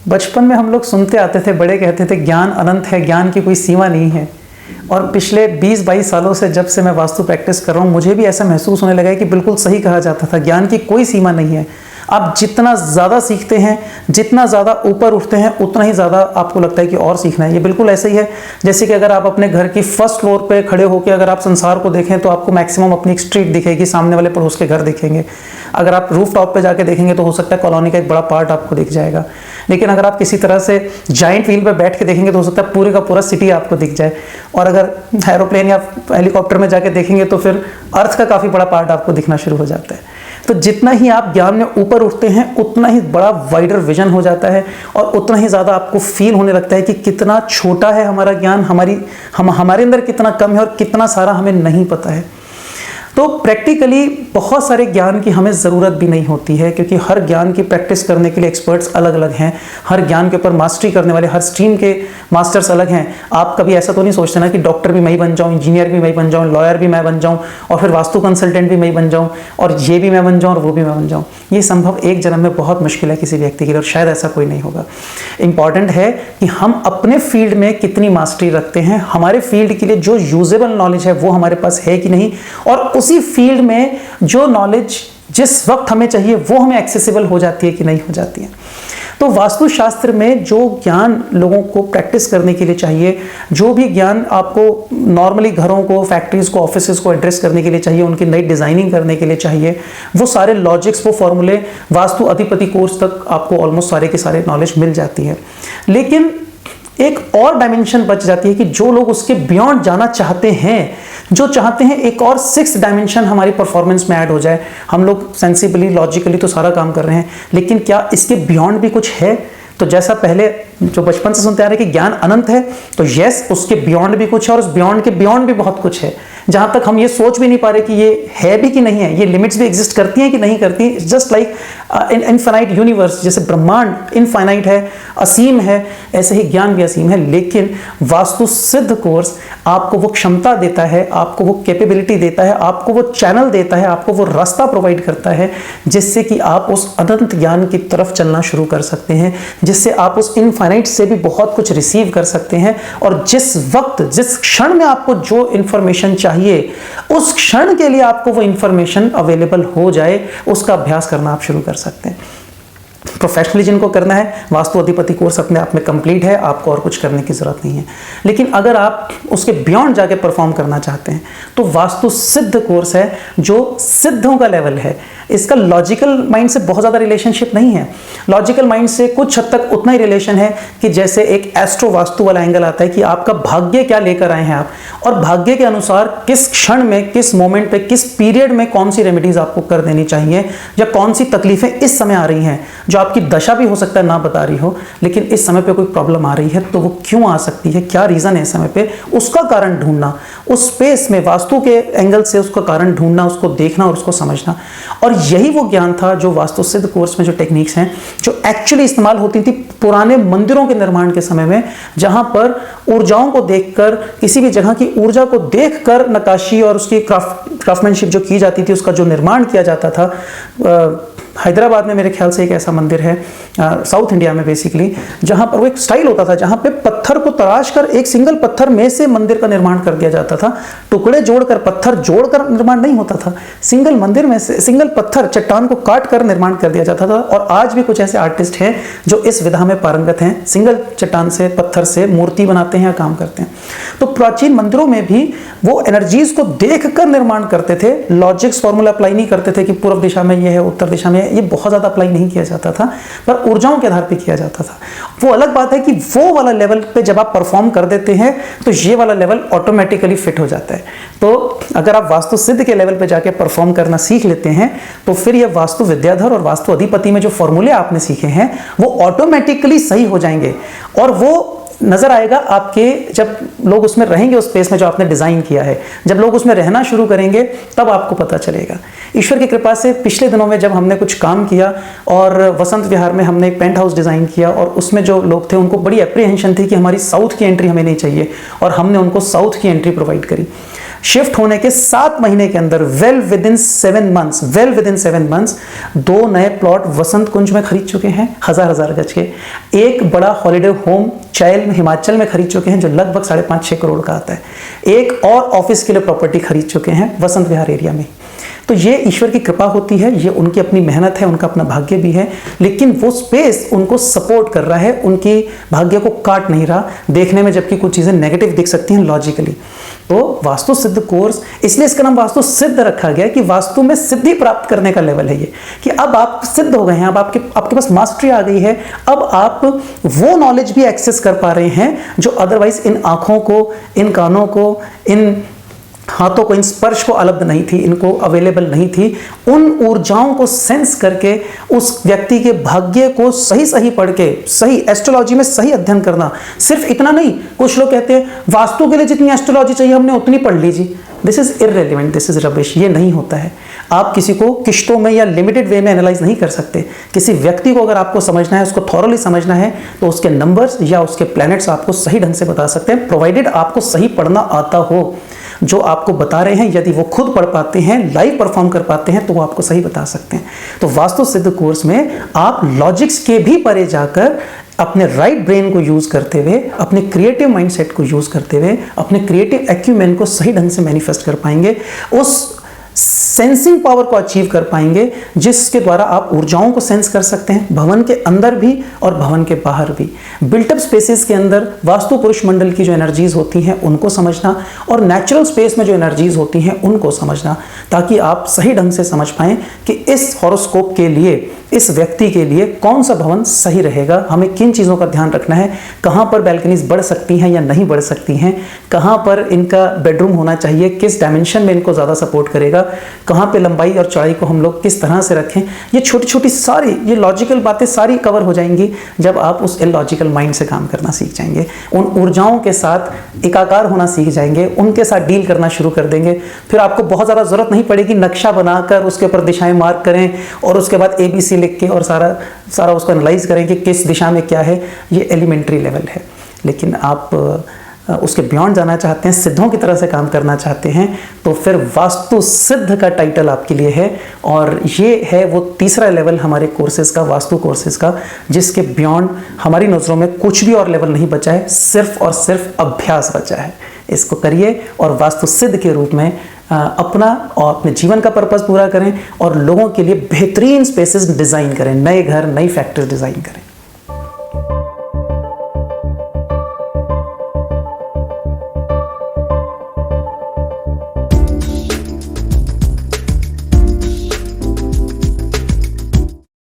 बचपन में हम लोग सुनते आते थे, बड़े कहते थे ज्ञान अनंत है, ज्ञान की कोई सीमा नहीं है। और पिछले 20-22 सालों से जब से मैं वास्तु प्रैक्टिस कर रहा हूँ, मुझे भी ऐसा महसूस होने लगा है कि बिल्कुल सही कहा जाता था, ज्ञान की कोई सीमा नहीं है। आप जितना ज़्यादा सीखते हैं, जितना ज़्यादा ऊपर उठते हैं, उतना ही ज़्यादा आपको लगता है कि और सीखना है। ये बिल्कुल ऐसा ही है जैसे कि अगर आप अपने घर की फर्स्ट फ्लोर पे खड़े होकर अगर आप संसार को देखें तो आपको मैक्सिमम अपनी एक स्ट्रीट दिखेगी, सामने वाले पड़ोस के घर दिखेंगे। अगर आप रूफ टॉप पे जाके देखेंगे तो हो सकता है कॉलोनी का एक बड़ा पार्ट आपको दिख जाएगा। लेकिन अगर आप किसी तरह से जाइंट व्हील पे बैठ के देखेंगे तो हो सकता है पूरे का पूरा सिटी आपको दिख जाए। और अगर एरोप्लेन या हेलीकॉप्टर में जाके देखेंगे तो फिर अर्थ का काफ़ी बड़ा पार्ट आपको दिखना शुरू हो जाता है। तो जितना ही आप ज्ञान में ऊपर उठते हैं, उतना ही बड़ा वाइडर विजन हो जाता है और उतना ही ज़्यादा आपको फील होने लगता है कि कितना छोटा है हमारा ज्ञान, हमारे अंदर कितना कम है और कितना सारा हमें नहीं पता है। तो प्रैक्टिकली बहुत सारे ज्ञान की हमें ज़रूरत भी नहीं होती है, क्योंकि हर ज्ञान की प्रैक्टिस करने के लिए एक्सपर्ट्स अलग अलग हैं। हर ज्ञान के ऊपर मास्टरी करने वाले हर स्ट्रीम के मास्टर्स अलग हैं। आप कभी ऐसा तो नहीं सोचते ना कि डॉक्टर भी मैं ही बन जाऊँ, इंजीनियर भी मैं ही बन जाऊँ, लॉयर भी मैं बन जाऊँ और फिर वास्तु कंसल्टेंट भी मैं ही बन जाऊँ और ये भी मैं बन जाऊँ और वो भी मैं बन जाऊँ। ये संभव एक जन्म में बहुत मुश्किल है किसी व्यक्ति के लिए और शायद ऐसा कोई नहीं होगा। इंपॉर्टेंट है कि हम अपने फील्ड में कितनी मास्टरी रखते हैं, हमारे फील्ड के लिए जो यूजेबल नॉलेज है वो हमारे पास है कि नहीं, और उसी फील्ड में जो नॉलेज जिस वक्त हमें चाहिए वो हमें एक्सेसिबल हो जाती है कि नहीं हो जाती है। तो वास्तुशास्त्र में जो ज्ञान लोगों को प्रैक्टिस करने के लिए चाहिए, जो भी ज्ञान आपको नॉर्मली घरों को, फैक्ट्रीज को, ऑफिसेज को एड्रेस करने के लिए चाहिए, उनकी नई डिजाइनिंग करने के लिए चाहिए, वो सारे लॉजिक्स, वो फॉर्मूले वास्तु अधिपति कोर्स तक आपको ऑलमोस्ट सारे के सारे नॉलेज मिल जाती है। लेकिन एक और डायमेंशन बच जाती है कि जो लोग उसके बियॉन्ड जाना चाहते हैं, जो चाहते हैं एक और 6th डायमेंशन हमारी परफॉर्मेंस में ऐड हो जाए। हम लोग सेंसिबली, लॉजिकली तो सारा काम कर रहे हैं, लेकिन क्या इसके बियॉन्ड भी कुछ है? तो जैसा पहले जो बचपन से सुनते आ रहे हैं कि ज्ञान अनंत है, तो यस, उसके बियॉन्ड भी कुछ है और उस बियॉन्ड के बियॉन्ड भी बहुत कुछ है, जहां तक हम ये सोच भी नहीं पा रहे कि ये है भी कि नहीं है, ये लिमिट्स भी एग्जिस्ट करती हैं कि नहीं करती। जस्ट लाइक इनफाइनाइट यूनिवर्स, जैसे ब्रह्मांड इनफाइनाइट है, असीम है, ऐसे ही ज्ञान भी असीम है। लेकिन वास्तु सिद्ध कोर्स आपको वो क्षमता देता है, आपको वो कैपेबिलिटी देता है, आपको वो चैनल देता है, आपको वो रास्ता प्रोवाइड करता है जिससे कि आप उस अनंत ज्ञान की तरफ चलना शुरू कर सकते हैं, जिससे आप उस इनफाइनाइट से भी बहुत कुछ रिसीव कर सकते हैं। और जिस वक्त, जिस क्षण में आपको जो इंफॉर्मेशन चाहिए, उस क्षण के लिए आपको वो इंफॉर्मेशन अवेलेबल हो जाए, उसका अभ्यास करना आप शुरू कर सकते हैं। प्रोफेशनली जिनको करना है, वास्तु अधिपति कोर्स अपने आप में कंप्लीट है, आपको और कुछ करने की जरूरत नहीं है। लेकिन अगर आप उसके बियॉन्ड जाके परफॉर्म करना चाहते हैं तो वास्तु सिद्ध कोर्स है, जो सिद्धों का लेवल है। इसका लॉजिकल माइंड से बहुत ज़्यादा रिलेशनशिप नहीं है। लॉजिकल माइंड से कुछ हद तक उतना ही रिलेशन है कि जैसे एक एस्ट्रो वास्तु वाला एंगल आता है कि आपका भाग्य क्या लेकर आए हैं आप, और भाग्य के अनुसार किस क्षण में, किस मोमेंट पे, किस पीरियड में कौन सी रेमेडीज आपको कर देनी चाहिए, या कौन सी तकलीफें इस समय आ रही हैं जो आपकी दशा भी हो सकता है ना बता रही हो, लेकिन इस समय पे कोई प्रॉब्लम आ रही है तो वो क्यों आ सकती है, क्या रीज़न है इस समय पे, उसका कारण ढूंढना, उस स्पेस में वास्तु के एंगल से उसका कारण ढूंढना, उसको देखना और उसको समझना। और यही वो ज्ञान था जो वास्तु सिद्ध कोर्स में जो टेक्निक्स हैं, जो एक्चुअली इस्तेमाल होती थी पुराने मंदिरों के निर्माण के समय में, जहां पर ऊर्जाओं को देखकर, किसी भी जगह की ऊर्जा को देखकर नक्काशी और उसकी क्राफ्टमैनशिप जो की जाती थी, उसका जो निर्माण किया जाता था। हैदराबाद में मेरे ख्याल से एक ऐसा मंदिर है, साउथ इंडिया में बेसिकली, जहां पर वो एक स्टाइल होता था जहां पे पत्थर को तराश कर एक सिंगल पत्थर में से मंदिर का निर्माण कर दिया जाता था। टुकड़े जोड़कर, पत्थर जोड़कर निर्माण नहीं होता था, सिंगल मंदिर में से सिंगल पत्थर, चट्टान को काट कर निर्माण कर दिया जाता था। और आज भी कुछ ऐसे आर्टिस्ट हैं जो इस विधा में पारंगत हैं, सिंगल चट्टान से, पत्थर से मूर्ति बनाते हैं या काम करते हैं। तो प्राचीन मंदिरों में भी वो एनर्जीज को देख कर निर्माण करते थे, लॉजिक्स फॉर्मूला अप्लाई नहीं करते थे कि पूर्व दिशा में ये है, उत्तर दिशा में ये बहुत ज़्यादा अप्लाई नहीं किया जाता था, पर ऊर्जाओं के आधार पे किया जाता था। वो अलग बात है कि वो वाला लेवल पे जब आप परफॉर्म कर देते हैं तो ये वाला लेवल ऑटोमेटिकली फिट हो जाता है। तो अगर आप वास्तु सिद्ध के लेवल पे जाके परफॉर्म करना सीख लेते हैं तो फिर ये वास्तु विद्याधर और वास्तु अधिपति में जो फॉर्मूले आपने सीखे हैं वो ऑटोमेटिकली सही हो जाएंगे, और वो नजर आएगा आपके, जब लोग उसमें रहेंगे, उस स्पेस में जो आपने डिजाइन किया है, जब लोग उसमें रहना शुरू करेंगे तब आपको पता चलेगा। ईश्वर की कृपा से पिछले दिनों में जब हमने कुछ काम किया और वसंत विहार में हमने एक पेंट हाउस डिजाइन किया, और उसमें जो लोग थे उनको बड़ी एप्रीहेंशन थी कि हमारी साउथ की एंट्री हमें नहीं चाहिए, और हमने उनको साउथ की एंट्री प्रोवाइड करी। शिफ्ट होने के 7 महीने के अंदर वेल विद इन 7 मंथ्स 2 नए प्लॉट वसंत कुंज में खरीद चुके हैं, 1000 गज के। एक बड़ा हॉलिडे होम चैल में हिमाचल में खरीद चुके हैं जो लगभग 5.5-6 करोड़ का आता है। एक और ऑफिस के लिए प्रॉपर्टी खरीद चुके हैं वसंत विहार एरिया में। तो ये ईश्वर की कृपा होती है, ये उनकी अपनी मेहनत है, उनका अपना भाग्य भी है, लेकिन वो स्पेस उनको सपोर्ट कर रहा है, उनकी भाग्य को काट नहीं रहा। देखने में जबकि कुछ चीज़ें नेगेटिव दिख सकती हैं लॉजिकली, तो वास्तु सिद्ध कोर्स, इसलिए इसका नाम वास्तु सिद्ध रखा गया कि वास्तु में सिद्धि प्राप्त करने का लेवल है ये, कि अब आप सिद्ध हो गए हैं, अब आपके पास मास्टरी आ गई है, अब आप वो नॉलेज भी एक्सेस कर पा रहे हैं जो अदरवाइज इन आंखों को, इन कानों को, इन हाथों को, इन स्पर्श को उपलब्ध नहीं थी, इनको अवेलेबल नहीं थी। उन ऊर्जाओं को सेंस करके उस व्यक्ति के भाग्य को सही पढ़ के, सही एस्ट्रोलॉजी में सही अध्ययन करना। सिर्फ इतना नहीं, कुछ लोग कहते हैं वास्तु के लिए जितनी एस्ट्रोलॉजी चाहिए हमने उतनी पढ़ लीजिए। This is irrelevant, this is rubbish. ये नहीं होता है। आप किसी को किश्तों में या लिमिटेड वे में एनालाइज नहीं कर सकते। किसी व्यक्ति को अगर आपको समझना है, उसको थॉरली समझना है, तो उसके नंबर्स या उसके प्लैनेट्स आपको सही ढंग से बता सकते हैं, प्रोवाइडेड आपको सही पढ़ना आता हो। जो आपको बता रहे हैं, यदि वो खुद पढ़ पाते हैं, लाइव परफॉर्म कर पाते हैं, तो वो आपको सही बता सकते हैं। तो वास्तु सिद्ध कोर्स में आप लॉजिक्स के भी परे जाकर अपने राइट ब्रेन को यूज करते हुए, अपने क्रिएटिव माइंडसेट को यूज करते हुए, अपने क्रिएटिव एक्यूमेन को सही ढंग से मैनिफेस्ट कर पाएंगे, उस सेंसिंग पावर को अचीव कर पाएंगे जिसके द्वारा आप ऊर्जाओं को सेंस कर सकते हैं, भवन के अंदर भी और भवन के बाहर भी। बिल्टअप स्पेसेस के अंदर वास्तु पुरुष मंडल की जो एनर्जीज होती हैं उनको समझना, और नेचुरल स्पेस में जो एनर्जीज होती हैं उनको समझना, ताकि आप सही ढंग से समझ पाएं कि इस हॉरोस्कोप के लिए, इस व्यक्ति के लिए कौन सा भवन सही रहेगा, हमें किन चीज़ों का ध्यान रखना है, कहाँ पर बैल्कनीज बढ़ सकती हैं या नहीं बढ़ सकती हैं, कहाँ पर इनका बेडरूम होना चाहिए, किस डायमेंशन में इनको ज़्यादा सपोर्ट करेगा, कहाँ पे लंबाई और चौड़ाई को हम लोग किस तरह से रखें। ये छोटी छोटी सारी ये लॉजिकल बातें सारी कवर हो जाएंगी जब आप उस इलॉजिकल माइंड से काम करना सीख जाएंगे, उन ऊर्जाओं के साथ एकाकार होना सीख जाएंगे, उनके साथ डील करना शुरू कर देंगे। फिर आपको बहुत ज़्यादा ज़रूरत नहीं पड़ेगी नक्शा बनाकर उसके ऊपर दिशाएं मार्क करें और उसके बाद ABC लिख के और सारा उसको एनालाइज करें कि किस दिशा में क्या है। ये एलिमेंट्री लेवल है। लेकिन आप उसके बियॉन्ड जाना चाहते हैं, सिद्धों की तरह से काम करना चाहते हैं, तो फिर वास्तु सिद्ध का टाइटल आपके लिए है। और ये है वो तीसरा लेवल हमारे कोर्सेज का, वास्तु कोर्सेज का, जिसके बियॉन्ड हमारी नज़रों में कुछ भी और लेवल नहीं बचा है, सिर्फ और सिर्फ अभ्यास बचा है। इसको करिए और वास्तु सिद्ध के रूप में अपना और अपने जीवन का पर्पस पूरा करें और लोगों के लिए बेहतरीन स्पेसेस डिज़ाइन करें, नए घर, नई फैक्ट्रीज डिज़ाइन करें।